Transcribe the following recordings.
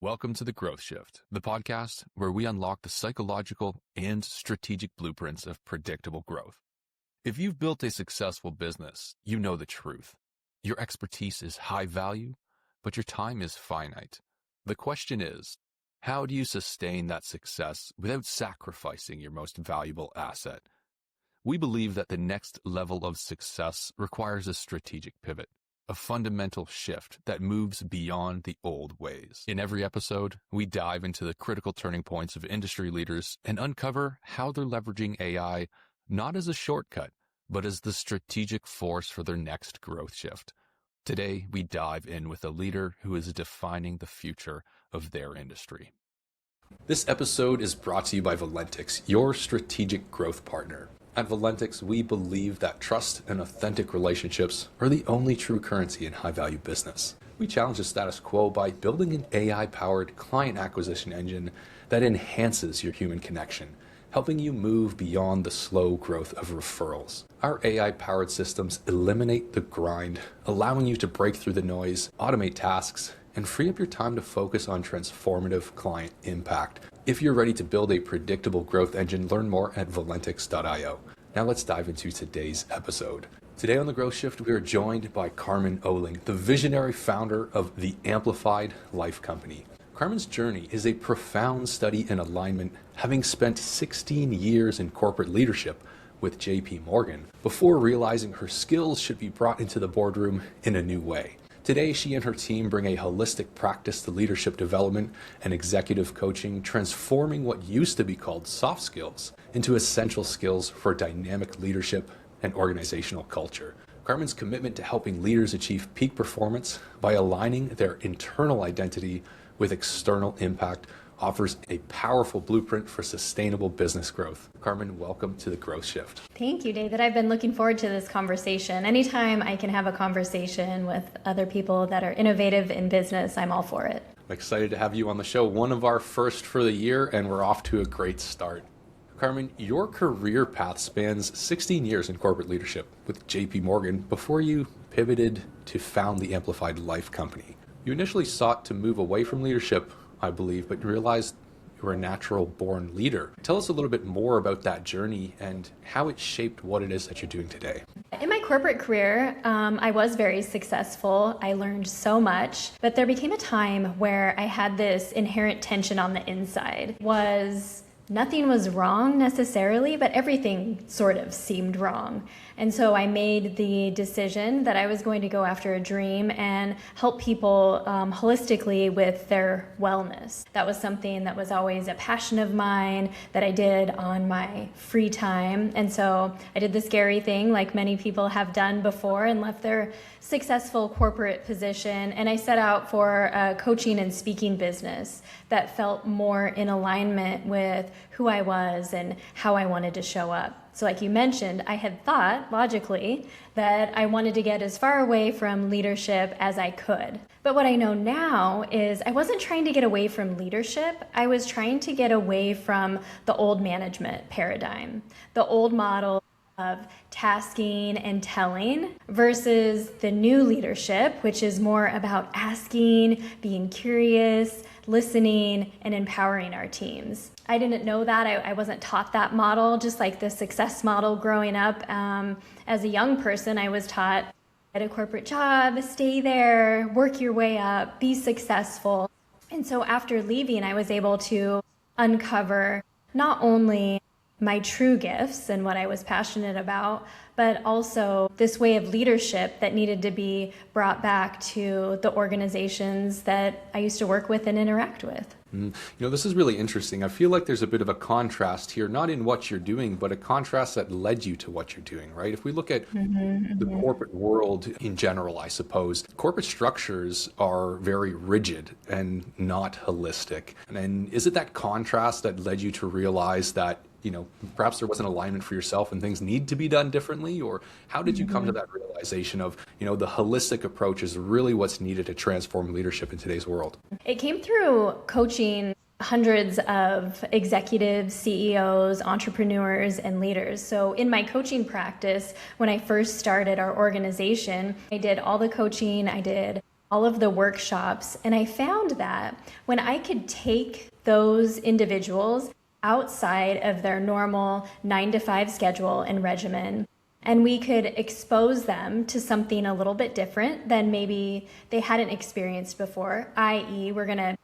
Welcome to The Growth Shift, the podcast where we unlock the psychological and strategic blueprints of predictable growth. If you've built a successful business, you know the truth. Your expertise is high value, but your time is finite. The question is, how do you sustain that success without sacrificing your most valuable asset? We believe that the next level of success requires a strategic pivot, a fundamental shift that moves beyond the old ways. In every episode, we dive into the critical turning points of industry leaders and uncover how they're leveraging AI not as a shortcut, but as the strategic force for their next growth shift. Today, we dive in with a leader who is defining the future of their industry. This episode is brought to you by Valentix, your strategic growth partner. At Valentix, we believe that trust and authentic relationships are the only true currency in high-value business. We challenge the status quo by building an AI-powered client acquisition engine that enhances your human connection, helping you move beyond the slow growth of referrals. Our AI-powered systems eliminate the grind, allowing you to break through the noise, automate tasks, and free up your time to focus on transformative client impact. If you're ready to build a predictable growth engine, learn more at valentix.io. Now let's dive into today's episode. Today on The Growth Shift, we are joined by Carmen Ohling, the visionary founder of the Amplified Life Company. Carmen's journey is a profound study in alignment, having spent 16 years in corporate leadership with JP Morgan before realizing her skills should be brought into the boardroom in a new way. Today, she and her team bring a holistic practice to leadership development and executive coaching, transforming what used to be called soft skills into essential skills for dynamic leadership and organizational culture. Carmen's commitment to helping leaders achieve peak performance by aligning their internal identity with external impact offers a powerful blueprint for sustainable business growth. Carmen, welcome to The Growth Shift. Thank you, David. I've been looking forward to this conversation. Anytime I can have a conversation with other people that are innovative in business, I'm all for it. I'm excited to have you on the show. One of our first for the year, and we're off to a great start. Carmen, your career path spans 16 years in corporate leadership with JP Morgan before you pivoted to found the Amplified Life Company. You initially sought to move away from leadership, I believe, but you realized you were a natural-born leader. Tell us a little bit more about that journey and how it shaped what it is that you're doing today. In my corporate career, I was very successful. I learned so much, but there became a time where I had this inherent tension on the inside. Nothing was wrong necessarily, but everything sort of seemed wrong. And so I made the decision that I was going to go after a dream and help people holistically with their wellness. That was something that was always a passion of mine that I did on my free time. And so I did the scary thing like many people have done before and left their successful corporate position. And I set out for a coaching and speaking business that felt more in alignment with who I was and how I wanted to show up. So like you mentioned, I had thought logically that I wanted to get as far away from leadership as I could. But what I know now is I wasn't trying to get away from leadership. I was trying to get away from the old management paradigm, the old model of tasking and telling versus the new leadership, which is more about asking, being curious, listening, and empowering our teams. I didn't know that. I wasn't taught that model, just like the success model growing up. As a young person, I was taught, get a corporate job, stay there, work your way up, be successful. And so after leaving, I was able to uncover not only my true gifts and what I was passionate about, but also this way of leadership that needed to be brought back to the organizations that I used to work with and interact with. This is really interesting. I feel like there's a bit of a contrast here, not in what you're doing, but a contrast that led you to what you're doing, right? If we look at the corporate world in general, I suppose, corporate structures are very rigid and not holistic. And is it that contrast that led you to realize that perhaps there wasn't alignment for yourself and things need to be done differently? Or how did you come to that realization of, the holistic approach is really what's needed to transform leadership in today's world? It came through coaching hundreds of executives, CEOs, entrepreneurs, and leaders. So in my coaching practice, when I first started our organization, I did all the coaching, I did all of the workshops. And I found that when I could take those individuals outside of their normal 9 to 5 schedule and regimen, and we could expose them to something a little bit different than maybe they hadn't experienced before, i.e., we're going to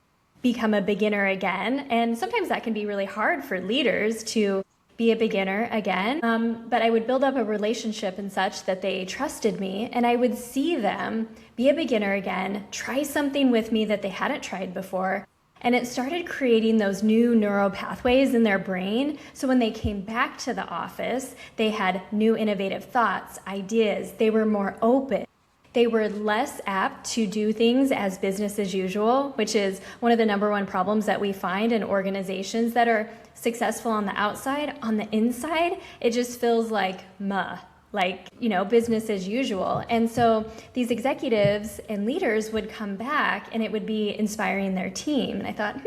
become a beginner again. And sometimes that can be really hard for leaders to be a beginner again. But I would build up a relationship and such that they trusted me, and I would see them be a beginner again, try something with me that they hadn't tried before. And it started creating those new neural pathways in their brain. So when they came back to the office, they had new innovative thoughts, ideas. They were more open. They were less apt to do things as business as usual, which is one of the number one problems that we find in organizations that are successful on the outside. On the inside, it just feels like business as usual. And so these executives and leaders would come back and it would be inspiring their team. And I thought,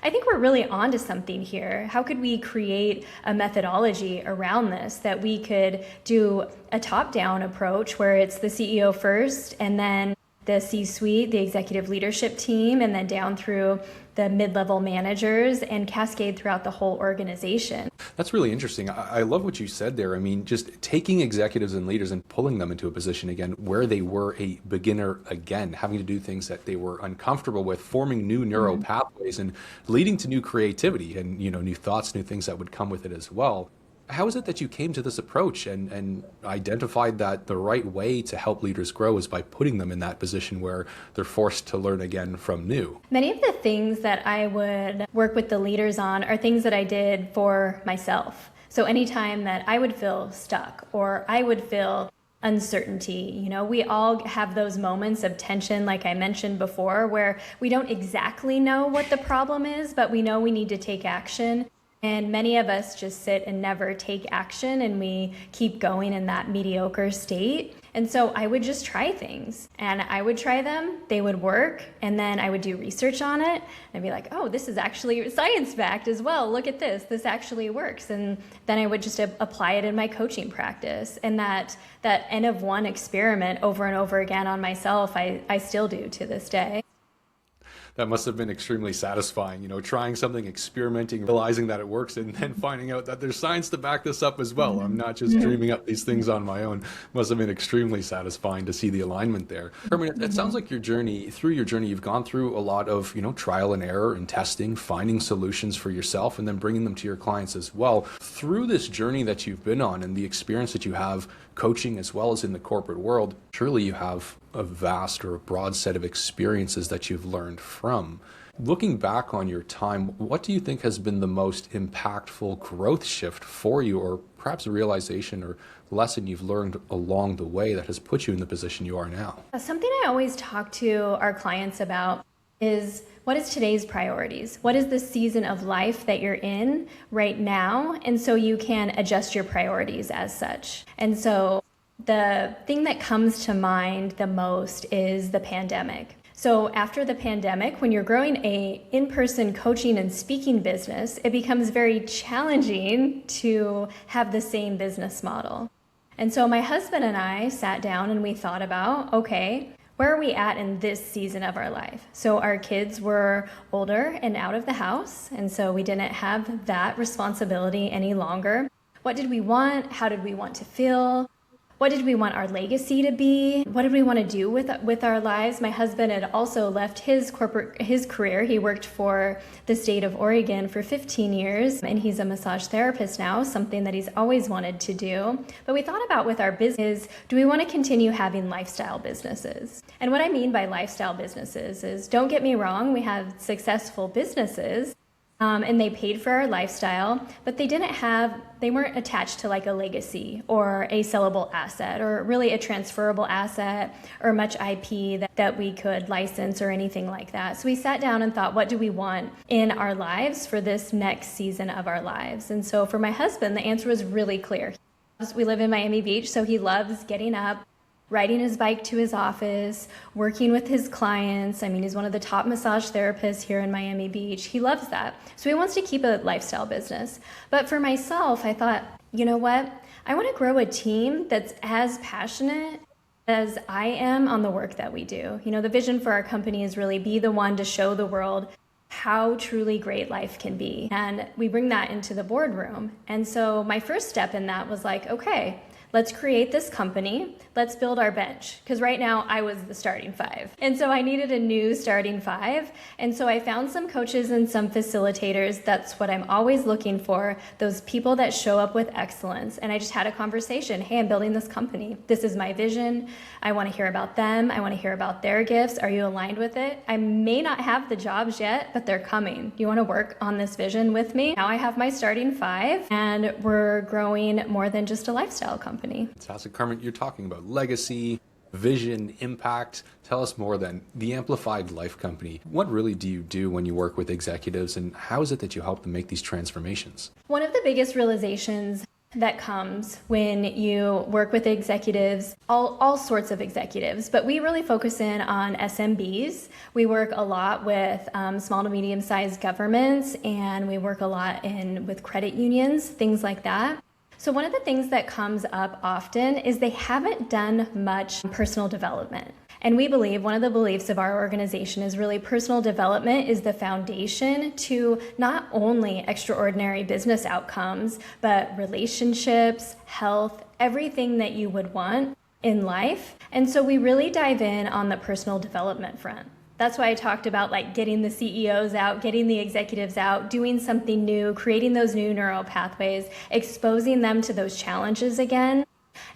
I think we're really onto something here. How could we create a methodology around this that we could do a top-down approach where it's the CEO first and then the C-suite, the executive leadership team, and then down through the mid-level managers and cascade throughout the whole organization. That's really interesting. I love what you said there. I mean, just taking executives and leaders and pulling them into a position again where they were a beginner again, having to do things that they were uncomfortable with, forming new neural pathways and leading to new creativity and, new thoughts, new things that would come with it as well. How is it that you came to this approach and identified that the right way to help leaders grow is by putting them in that position where they're forced to learn again from new? Many of the things that I would work with the leaders on are things that I did for myself. So anytime that I would feel stuck or I would feel uncertainty, we all have those moments of tension, like I mentioned before, where we don't exactly know what the problem is, but we know we need to take action. And many of us just sit and never take action, and we keep going in that mediocre state. And so I would just try things, and I would try them, they would work, and then I would do research on it. I'd be like, oh, this is actually science-backed as well. Look at this actually works. And then I would just apply it in my coaching practice. And that N of one experiment over and over again on myself, I still do to this day. That must have been extremely satisfying, trying something, experimenting, realizing that it works, and then finding out that there's science to back this up as well. I'm not just dreaming up these things on my own. Must have been extremely satisfying to see the alignment there. Carmen, it sounds like through your journey, you've gone through a lot of, trial and error and testing, finding solutions for yourself, and then bringing them to your clients as well. Through this journey that you've been on and the experience that you have coaching as well as in the corporate world, surely you have a vast or a broad set of experiences that you've learned from. Looking back on your time, what do you think has been the most impactful growth shift for you, or perhaps a realization or lesson you've learned along the way that has put you in the position you are now? Something I always talk to our clients about is, what is today's priorities? What is the season of life that you're in right now? And so you can adjust your priorities as such. And so the thing that comes to mind the most is the pandemic. So after the pandemic, when you're growing a in-person coaching and speaking business, it becomes very challenging to have the same business model. And so my husband and I sat down and we thought about, okay, where are we at in this season of our life? So our kids were older and out of the house, and so we didn't have that responsibility any longer. What did we want? How did we want to feel? What did we want our legacy to be? What did we want to do with our lives? My husband had also left his career. He worked for the state of Oregon for 15 years, and he's a massage therapist now, something that he's always wanted to do. But we thought about with our business, do we want to continue having lifestyle businesses? And what I mean by lifestyle businesses is, don't get me wrong, we have successful businesses, and they paid for our lifestyle, but they weren't attached to like a legacy or a sellable asset or really a transferable asset or much IP that we could license or anything like that. So we sat down and thought, what do we want in our lives for this next season of our lives? And so for my husband, the answer was really clear. We live in Miami Beach, so he loves getting up, riding his bike to his office, working with his clients. I mean, he's one of the top massage therapists here in Miami Beach. He loves that. So he wants to keep a lifestyle business. But for myself, I thought, you know what? I want to grow a team that's as passionate as I am on the work that we do. The vision for our company is really be the one to show the world how truly great life can be. And we bring that into the boardroom. And so my first step in that was like, okay, let's create this company. Let's build our bench. Because right now I was the starting five. And so I needed a new starting five. And so I found some coaches and some facilitators. That's what I'm always looking for. Those people that show up with excellence. And I just had a conversation. Hey, I'm building this company. This is my vision. I want to hear about them. I want to hear about their gifts. Are you aligned with it? I may not have the jobs yet, but they're coming. You want to work on this vision with me? Now I have my starting five, and we're growing more than just a lifestyle company. Fantastic. Carmen, you're talking about legacy, vision, impact. Tell us more then. The Amplified Life Company. What really do you do when you work with executives, and how is it that you help them make these transformations? One of the biggest realizations that comes when you work with executives, all sorts of executives, but we really focus in on SMBs. We work a lot with small to medium-sized governments, and we work a lot with credit unions, things like that. So one of the things that comes up often is they haven't done much personal development. And we believe one of the beliefs of our organization is really personal development is the foundation to not only extraordinary business outcomes, but relationships, health, everything that you would want in life. And so we really dive in on the personal development front. That's why I talked about like getting the CEOs out, getting the executives out, doing something new, creating those new neural pathways, exposing them to those challenges again.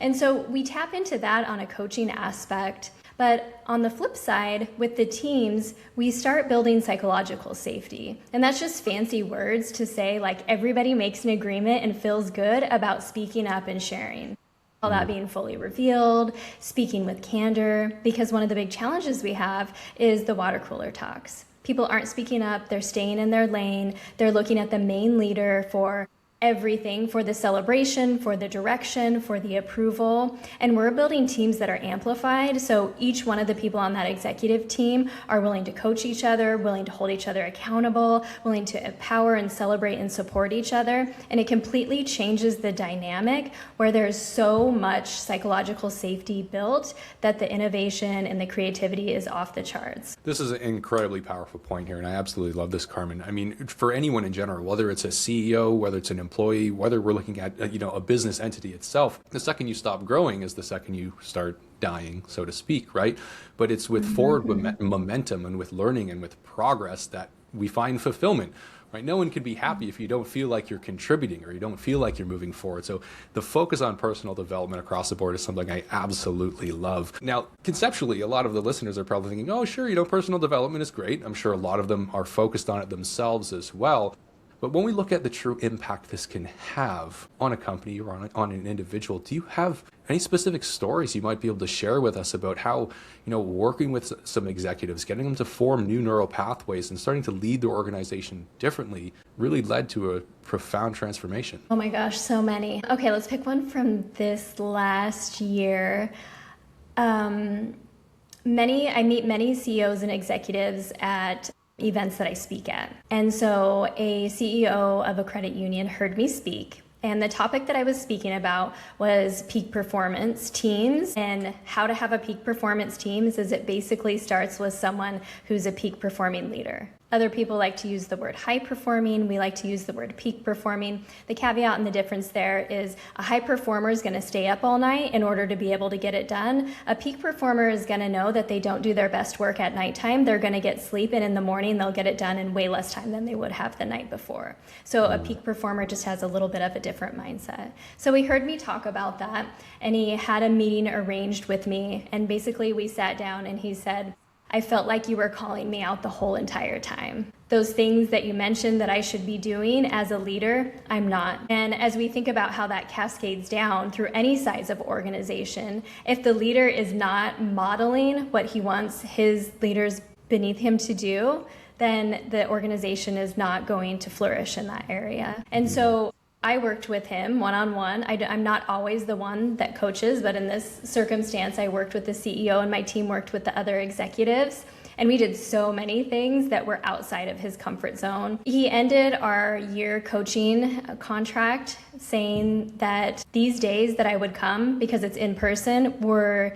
And so we tap into that on a coaching aspect. But on the flip side, with the teams, we start building psychological safety. And that's just fancy words to say like everybody makes an agreement and feels good about speaking up and sharing. All that being fully revealed, speaking with candor, because one of the big challenges we have is the water cooler talks. People aren't speaking up, they're staying in their lane, they're looking at the main leader for everything, for the celebration, for the direction, for the approval. And we're building teams that are amplified. So each one of the people on that executive team are willing to coach each other, willing to hold each other accountable, willing to empower and celebrate and support each other. And it completely changes the dynamic where there's so much psychological safety built that the innovation and the creativity is off the charts. This is an incredibly powerful point here, and I absolutely love this, Carmen. I mean, for anyone in general, whether it's a CEO, whether it's an employee, whether we're looking at a business entity itself, the second you stop growing is the second you start dying, so to speak, right? But it's with forward momentum and with learning and with progress that we find fulfillment. Right? No one can be happy if you don't feel like you're contributing or you don't feel like you're moving forward. So the focus on personal development across the board is something I absolutely love. Now, conceptually, a lot of the listeners are probably thinking, oh, sure, personal development is great. I'm sure a lot of them are focused on it themselves as well. But when we look at the true impact this can have on a company or on an individual, do you have any specific stories you might be able to share with us about how, working with some executives, getting them to form new neural pathways and starting to lead their organization differently really led to a profound transformation? Oh my gosh, so many. Okay, let's pick one from this last year. I meet many CEOs and executives at events that I speak at. And so a CEO of a credit union heard me speak. And the topic that I was speaking about was peak performance teams, and how to have a peak performance team is it basically starts with someone who's a peak performing leader. Other people like to use the word high performing. We like to use the word peak performing. The caveat and the difference there is a high performer is going to stay up all night in order to be able to get it done. A peak performer is going to know that they don't do their best work at nighttime. They're going to get sleep, and in the morning they'll get it done in way less time than they would have the night before. So a peak performer just has a little bit of a different mindset. So he heard me talk about that, and he had a meeting arranged with me, and basically we sat down and he said, I felt like you were calling me out the whole entire time. Those things that you mentioned that I should be doing as a leader, I'm not. And as we think about how that cascades down through any size of organization, if the leader is not modeling what he wants his leaders beneath him to do, then the organization is not going to flourish in that area. And so I worked with him one-on-one. I'm not always the one that coaches, but in this circumstance, I worked with the CEO and my team worked with the other executives. And we did so many things that were outside of his comfort zone. He ended our year coaching contract saying that these days that I would come, because it's in person, were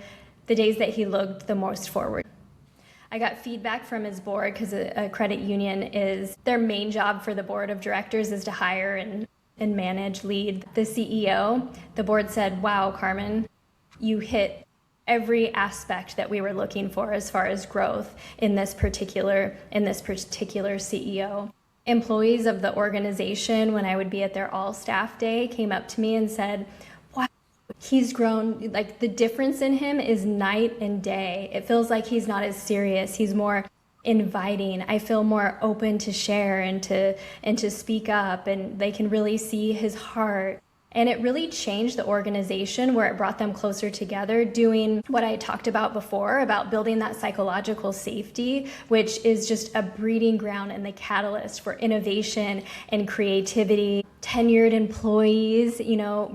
the days that he looked the most forward. I got feedback from his board because a credit union is their main job for the board of directors is to hire and manage, lead the CEO. The board said, wow, Carmen, you hit every aspect that we were looking for as far as growth in this particular CEO. Employees of the organization, when I would be at their all staff day, came up to me and said, wow, he's grown. Like, the difference in him is night and day. It feels like he's not as serious. He's more inviting. I feel more open to share and to speak up, and they can really see his heart. And it really changed the organization, where it brought them closer together, doing what I talked about before, about building that psychological safety, which is just a breeding ground and the catalyst for innovation and creativity. Tenured employees,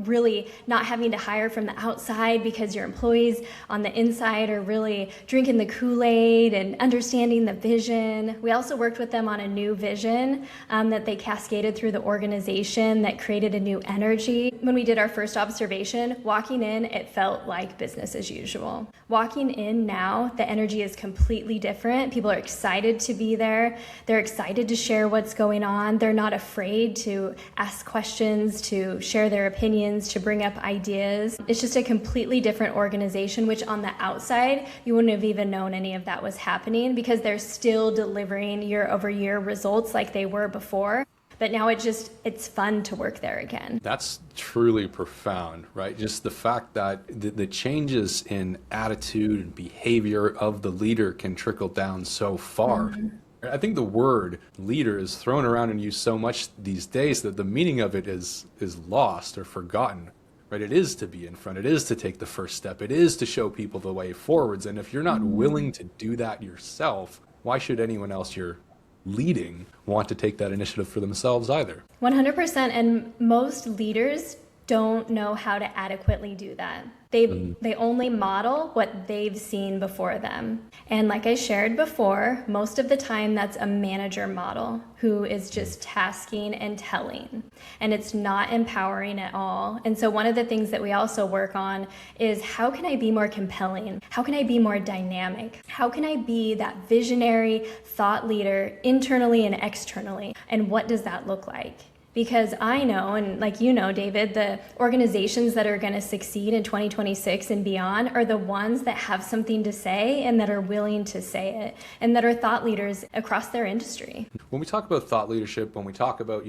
really not having to hire from the outside because your employees on the inside are really drinking the Kool-Aid and understanding the vision. We also worked with them on a new vision that they cascaded through the organization that created a new energy. When we did our first observation, walking in, it felt like business as usual. Walking in now, the energy is completely different. People are excited to be there. They're excited to share what's going on. They're not afraid to ask questions, to share their opinions, to bring up ideas. It's just a completely different organization, which on the outside, you wouldn't have even known any of that was happening, because they're still delivering year over year results like they were before. But now it's fun to work there again. That's truly profound, right? Just the fact that the changes in attitude and behavior of the leader can trickle down so far. Mm-hmm. I think the word leader is thrown around and used so much these days that the meaning of it is lost or forgotten, right? It is to be in front. It is to take the first step. It is to show people the way forwards. And if you're not willing to do that yourself, why should anyone else you're leading want to take that initiative for themselves either? 100%. And most leaders don't know how to adequately do that. They only model what they've seen before them. And like I shared before, most of the time that's a manager model who is just tasking and telling. And it's not empowering at all. And so one of the things that we also work on is, how can I be more compelling? How can I be more dynamic? How can I be that visionary thought leader internally and externally? And what does that look like? Because I know, and like you know, David, the organizations that are going to succeed in 2026 and beyond are the ones that have something to say and that are willing to say it, and that are thought leaders across their industry. When we talk about thought leadership, when we talk about,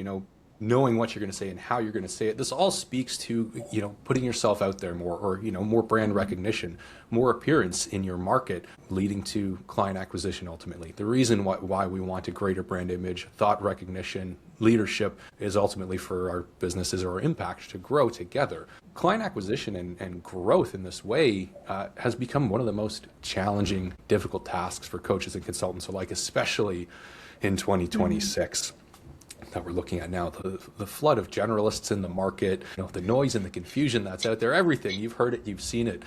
knowing what you're going to say and how you're going to say it, this all speaks to, putting yourself out there more, or, more brand recognition, more appearance in your market, leading to client acquisition ultimately. The reason why we want a greater brand image, thought recognition, leadership is ultimately for our businesses or our impact to grow together. Client acquisition and growth in this way has become one of the most challenging, difficult tasks for coaches and consultants alike, especially in 2026. That we're looking at now, the flood of generalists in the market, the noise and the confusion that's out there, everything. You've heard it, you've seen it.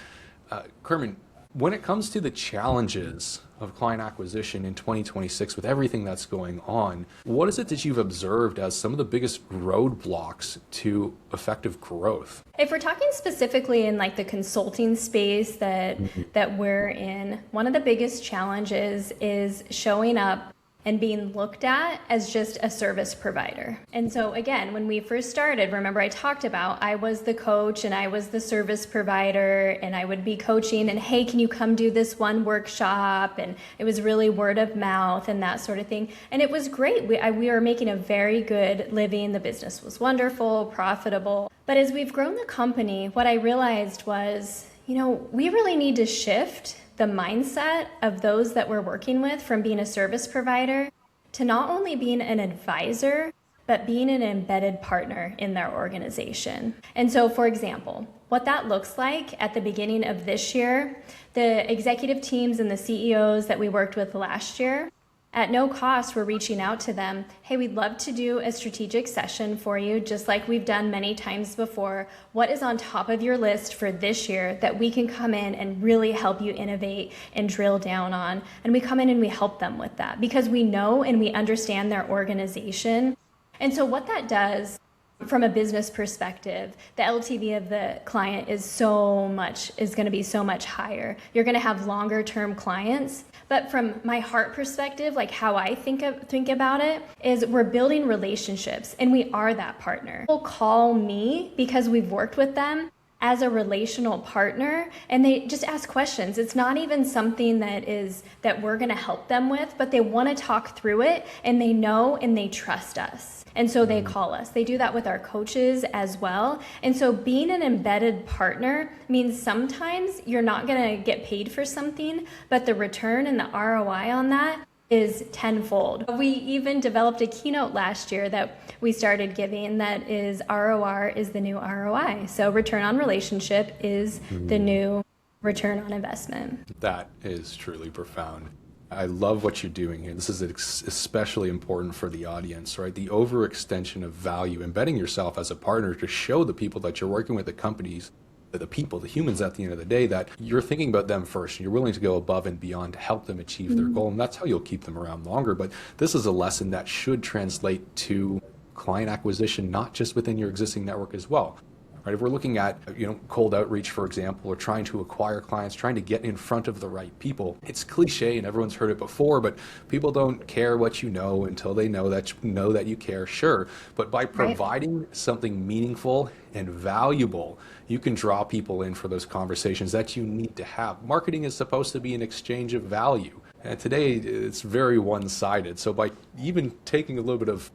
Carmen, when it comes to the challenges of client acquisition in 2026 with everything that's going on, what is it that you've observed as some of the biggest roadblocks to effective growth? If we're talking specifically in like the consulting space that we're in, one of the biggest challenges is showing up and being looked at as just a service provider. And so again, when we first started, remember I talked about I was the coach and I was the service provider, and I would be coaching and, hey, can you come do this one workshop? And it was really word of mouth and that sort of thing. And it was great. We were making a very good living. The business was wonderful, profitable. But as we've grown the company, what I realized was, we really need to shift the mindset of those that we're working with from being a service provider to not only being an advisor, but being an embedded partner in their organization. And so, for example, what that looks like at the beginning of this year, the executive teams and the CEOs that we worked with last year, at no cost, we're reaching out to them. Hey, we'd love to do a strategic session for you, just like we've done many times before. What is on top of your list for this year that we can come in and really help you innovate and drill down on? And we come in and we help them with that because we know and we understand their organization. And so what that does From a business perspective, the LTV of the client is going to be so much higher. You're going to have longer term clients. But from my heart perspective, like how I think about it is we're building relationships, and we are that partner. People call me because we've worked with them as a relational partner, and they just ask questions. It's not even something that we're going to help them with, but they want to talk through it, and they know and they trust us. And so they call us. They do that with our coaches as well. And so being an embedded partner means sometimes you're not going to get paid for something, but the return and the ROI on that is tenfold. We even developed a keynote last year that we started giving that is ROR is the new ROI. So return on relationship is the new return on investment. That is truly profound. I love what you're doing here. This is especially important for the audience, right? The overextension of value, embedding yourself as a partner to show the people that you're working with, the companies, the people, the humans at the end of the day, that you're thinking about them first and you're willing to go above and beyond to help them achieve their goal. And that's how you'll keep them around longer. But this is a lesson that should translate to client acquisition, not just within your existing network as well. Right? If we're looking at, cold outreach, for example, or trying to acquire clients, trying to get in front of the right people, it's cliche and everyone's heard it before, but people don't care what you know until they know that you care, sure. But by providing something meaningful and valuable, you can draw people in for those conversations that you need to have. Marketing is supposed to be an exchange of value. And today it's very one-sided. So by even taking a little bit of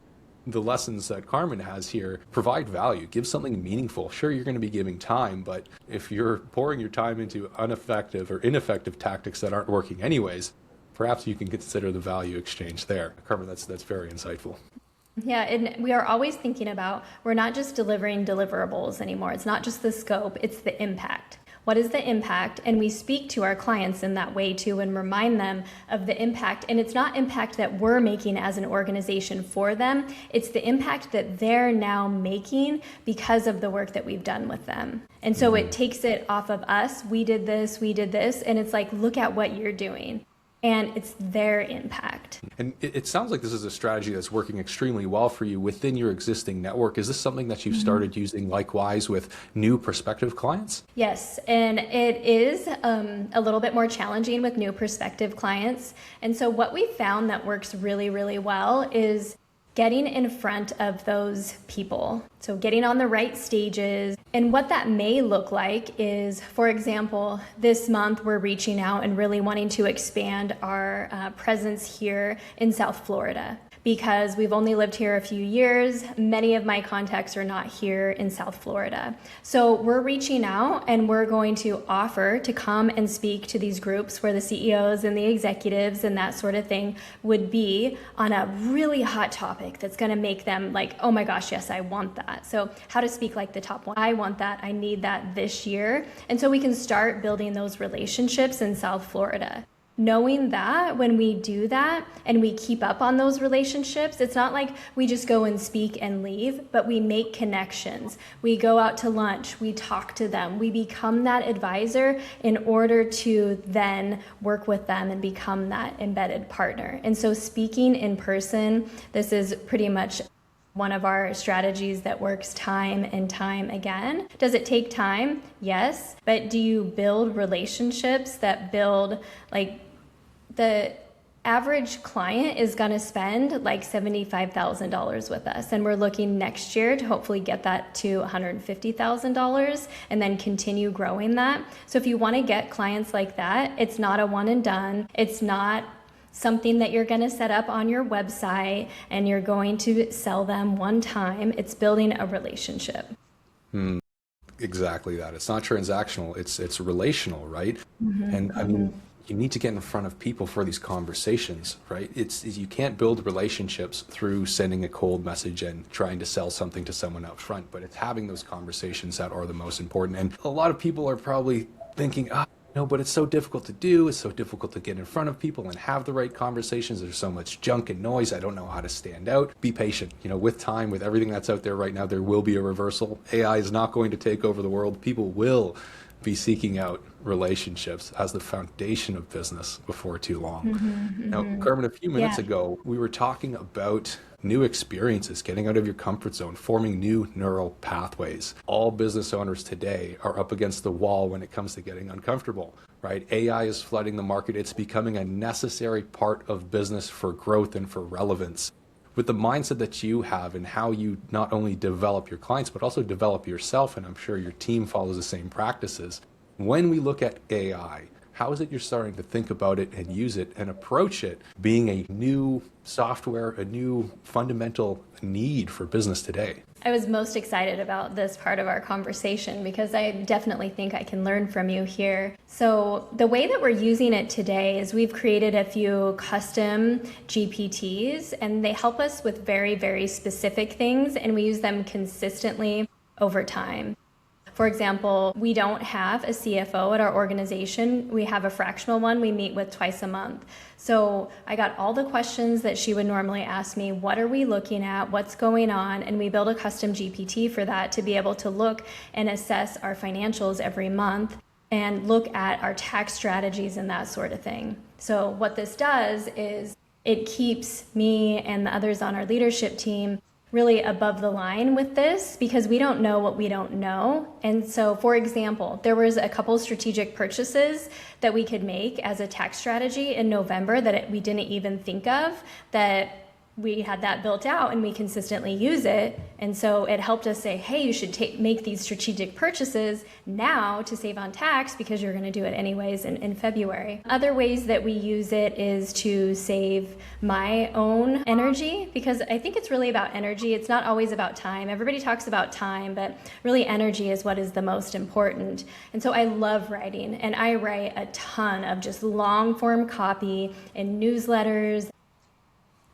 the lessons that Carmen has here, provide value, give something meaningful. Sure, you're going to be giving time, but if you're pouring your time into ineffective tactics that aren't working anyways, perhaps you can consider the value exchange there. Carmen, that's very insightful. Yeah, and we are always thinking about, we're not just delivering deliverables anymore. It's not just the scope, it's the impact. What is the impact? And we speak to our clients in that way too and remind them of the impact. And it's not impact that we're making as an organization for them. It's the impact that they're now making because of the work that we've done with them. And so it takes it off of us. We did this. And it's like, look at what you're doing. And it's their impact. And it sounds like this is a strategy that's working extremely well for you within your existing network. Is this something that you've started using likewise with new prospective clients? Yes, and it is a little bit more challenging with new prospective clients. And so what we found that works really, really well is getting in front of those people. So getting on the right stages. And what that may look like is, for example, this month we're reaching out and really wanting to expand our presence here in South Florida. Because we've only lived here a few years, many of my contacts are not here in South Florida. So we're reaching out and we're going to offer to come and speak to these groups where the CEOs and the executives and that sort of thing would be on a really hot topic that's gonna make them like, oh my gosh, yes, I want that. So how to speak like the top one, I want that, I need that this year. And so we can start building those relationships in South Florida. Knowing that when we do that and we keep up on those relationships, it's not like we just go and speak and leave, but we make connections. We go out to lunch, we talk to them, we become that advisor in order to then work with them and become that embedded partner. And so speaking in person, this is pretty much one of our strategies that works time and time again. Does it take time? Yes. But do you build relationships that build, like, the average client is going to spend like $75,000 with us. And we're looking next year to hopefully get that to $150,000 and then continue growing that. So if you want to get clients like that, it's not a one and done. It's not something that you're going to set up on your website and you're going to sell them one time. It's building a relationship. Exactly that. It's not transactional. It's relational, right? And I mean, you need to get in front of people for these conversations, right? You can't build relationships through sending a cold message and trying to sell something to someone up front, but it's having those conversations that are the most important. And a lot of people are probably thinking, no, but it's so difficult to do. It's so difficult to get in front of people and have the right conversations. There's so much junk and noise. I don't know how to stand out. Be patient. With time, with everything that's out there right now, there will be a reversal. AI is not going to take over the world. People will be seeking out relationships as the foundation of business before too long. Now, Carmen, a few minutes ago, we were talking about new experiences, getting out of your comfort zone, forming new neural pathways. All business owners today are up against the wall when it comes to getting uncomfortable, right? AI is flooding the market. It's becoming a necessary part of business for growth and for relevance. With the mindset that you have and how you not only develop your clients, but also develop yourself, and I'm sure your team follows the same practices. When we look at AI, how is it you're starting to think about it and use it and approach it being a new software, a new fundamental need for business today? I was most excited about this part of our conversation because I definitely think I can learn from you here. So the way that we're using it today is we've created a few custom GPTs, and they help us with very, very specific things, and we use them consistently over time. For example, we don't have a CFO at our organization. We have a fractional one we meet with twice a month. So I got all the questions that she would normally ask me. What are we looking at? What's going on? And we build a custom GPT for that to be able to look and assess our financials every month and look at our tax strategies and that sort of thing. So what this does is it keeps me and the others on our leadership team really above the line with this because we don't know what we don't know. And so, for example, there was a couple strategic purchases that we could make as a tax strategy in November that we didn't even think of, that we had that built out and we consistently use it. And so it helped us say, hey, you should make these strategic purchases now to save on tax because you're going to do it anyways in February. Other ways that we use it is to save my own energy, because I think it's really about energy. It's not always about time. Everybody talks about time, but really energy is what is the most important. And so I love writing, and I write a ton of just long form copy in newsletters.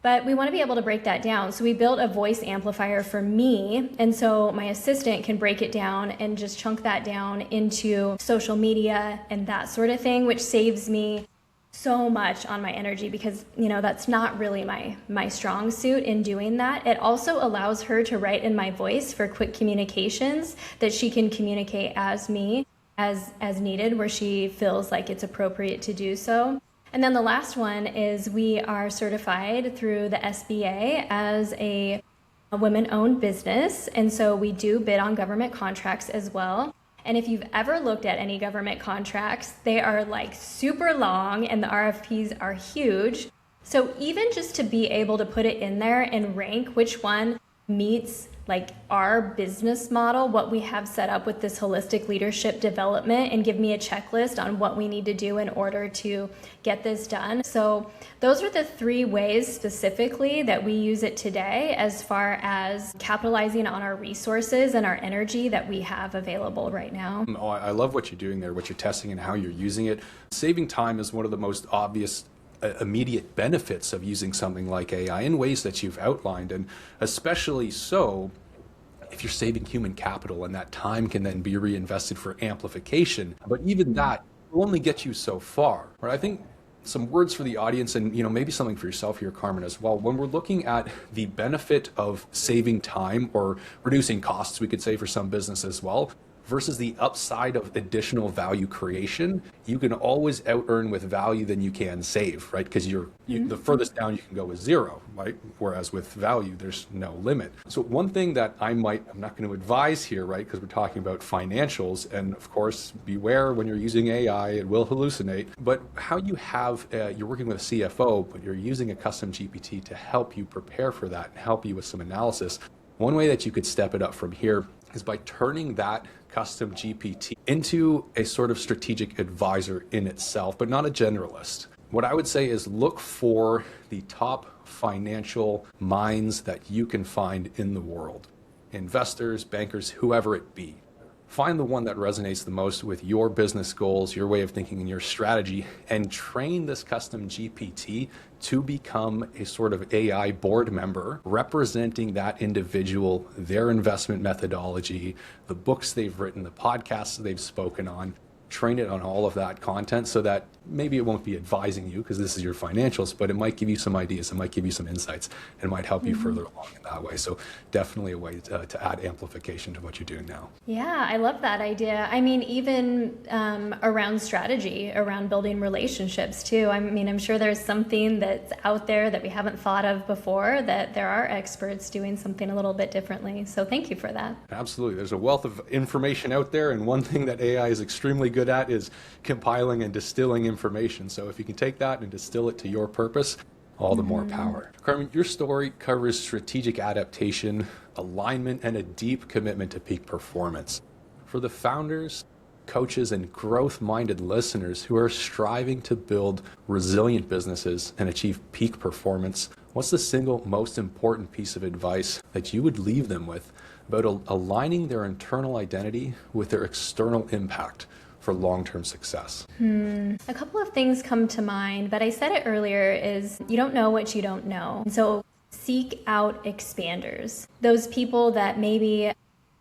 But we want to be able to break that down. So we built a voice amplifier for me. And so my assistant can break it down and just chunk that down into social media and that sort of thing, which saves me so much on my energy because, that's not really my strong suit in doing that. It also allows her to write in my voice for quick communications that she can communicate as me as needed, where she feels like it's appropriate to do so. And then the last one is we are certified through the SBA as a women-owned business. And so we do bid on government contracts as well. And if you've ever looked at any government contracts, they are like super long and the RFPs are huge. So even just to be able to put it in there and rank which one meets like our business model, what we have set up with this holistic leadership development, and give me a checklist on what we need to do in order to get this done. So those are the 3 ways specifically that we use it today as far as capitalizing on our resources and our energy that we have available right now. Oh, I love what you're doing there, what you're testing and how you're using it. Saving time is one of the most obvious immediate benefits of using something like AI in ways that you've outlined, and especially so if you're saving human capital, and that time can then be reinvested for amplification. But even that will only get you so far, right? I think some words for the audience, and maybe something for yourself here, Carmen, as well. When we're looking at the benefit of saving time or reducing costs, we could say for some business as well, versus the upside of additional value creation, you can always out earn with value than you can save, right? Because the furthest down you can go is 0, right? Whereas with value, there's no limit. So one thing that I'm not going to advise here, right? Because we're talking about financials, and of course, beware when you're using AI, it will hallucinate. But how you have, you're working with a CFO, but you're using a custom GPT to help you prepare for that and help you with some analysis. One way that you could step it up from here is by turning that custom GPT into a sort of strategic advisor in itself, but not a generalist. What I would say is look for the top financial minds that you can find in the world. Investors, bankers, whoever it be. Find the one that resonates the most with your business goals, your way of thinking, and your strategy, and train this custom GPT to become a sort of AI board member representing that individual, their investment methodology, the books they've written, the podcasts they've spoken on. Train it on all of that content so that Maybe it won't be advising you because this is your financials, but it might give you some ideas. It might give you some insights and might help you further along in that way. So definitely a way to add amplification to what you're doing now. Yeah, I love that idea. I mean, even around strategy, around building relationships too. I mean, I'm sure there's something that's out there that we haven't thought of before, that there are experts doing something a little bit differently. So thank you for that. Absolutely. There's a wealth of information out there, and one thing that AI is extremely good at is compiling and distilling information. So if you can take that and distill it to your purpose, all the more power. Carmen, your story covers strategic adaptation, alignment, and a deep commitment to peak performance. For the founders, coaches, and growth-minded listeners who are striving to build resilient businesses and achieve peak performance, what's the single most important piece of advice that you would leave them with about aligning their internal identity with their external impact for long-term success? A couple of things come to mind, but I said it earlier, is you don't know what you don't know. So seek out expanders. Those people that maybe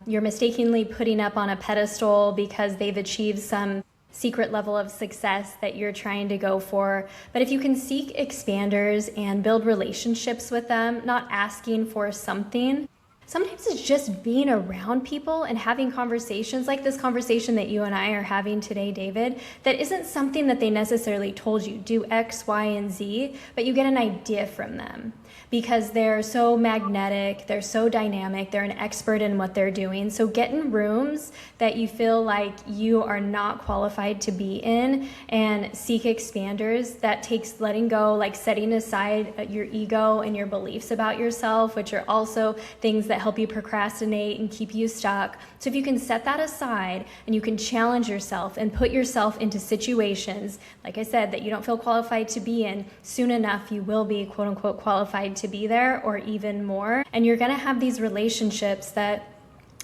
you're mistakenly putting up on a pedestal because they've achieved some secret level of success that you're trying to go for. But if you can seek expanders and build relationships with them, not asking for something, sometimes it's just being around people and having conversations like this conversation that you and I are having today, David, that isn't something that they necessarily told you, do X, Y, and Z, but you get an idea from them because they're so magnetic, they're so dynamic, they're an expert in what they're doing. So get in rooms that you feel like you are not qualified to be in and seek expanders. That takes letting go, like setting aside your ego and your beliefs about yourself, which are also things that help you procrastinate and keep you stuck. So if you can set that aside and you can challenge yourself and put yourself into situations, like I said, that you don't feel qualified to be in, soon enough you will be quote unquote qualified to be there, or even more. And you're going to have these relationships that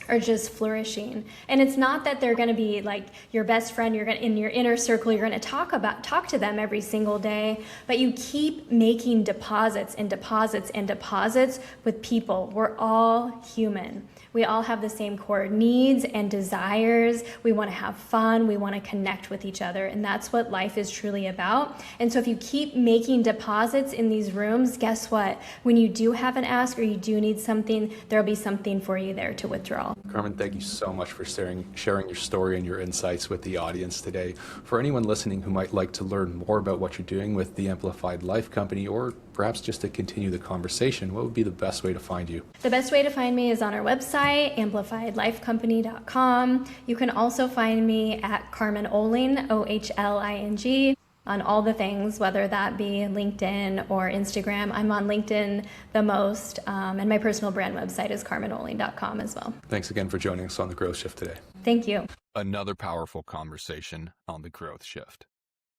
are just flourishing. And it's not that they're going to be like your best friend, you're going to, in your inner circle, you're going to talk to them every single day, but you keep making deposits and deposits and deposits with people. We're all human. We all have the same core needs and desires. We want to have fun. We want to connect with each other. And that's what life is truly about. And so if you keep making deposits in these rooms, guess what? When you do have an ask or you do need something, there'll be something for you there to withdraw. Carmen, thank you so much for sharing your story and your insights with the audience today. For anyone listening who might like to learn more about what you're doing with the Amplified Life Company, or perhaps just to continue the conversation, what would be the best way to find you? The best way to find me is on our website, amplifiedlifecompany.com. You can also find me at Carmen Ohling, Ohling, on all the things, whether that be LinkedIn or Instagram. I'm on LinkedIn the most, and my personal brand website is carmenohling.com as well. Thanks again for joining us on The Growth Shift today. Thank you. Another powerful conversation on The Growth Shift.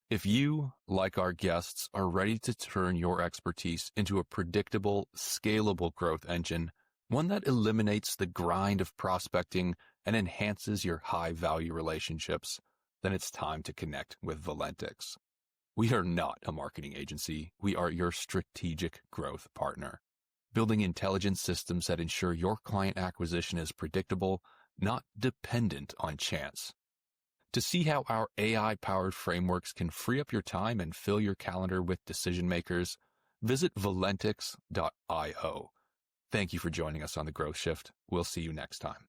If you, like our guests, are ready to turn your expertise into a predictable, scalable growth engine, one that eliminates the grind of prospecting and enhances your high-value relationships, then it's time to connect with Valentix. We are not a marketing agency. We are your strategic growth partner, building intelligent systems that ensure your client acquisition is predictable, not dependent on chance. To see how our AI-powered frameworks can free up your time and fill your calendar with decision makers, visit valentix.io. Thank you for joining us on The Growth Shift. We'll see you next time.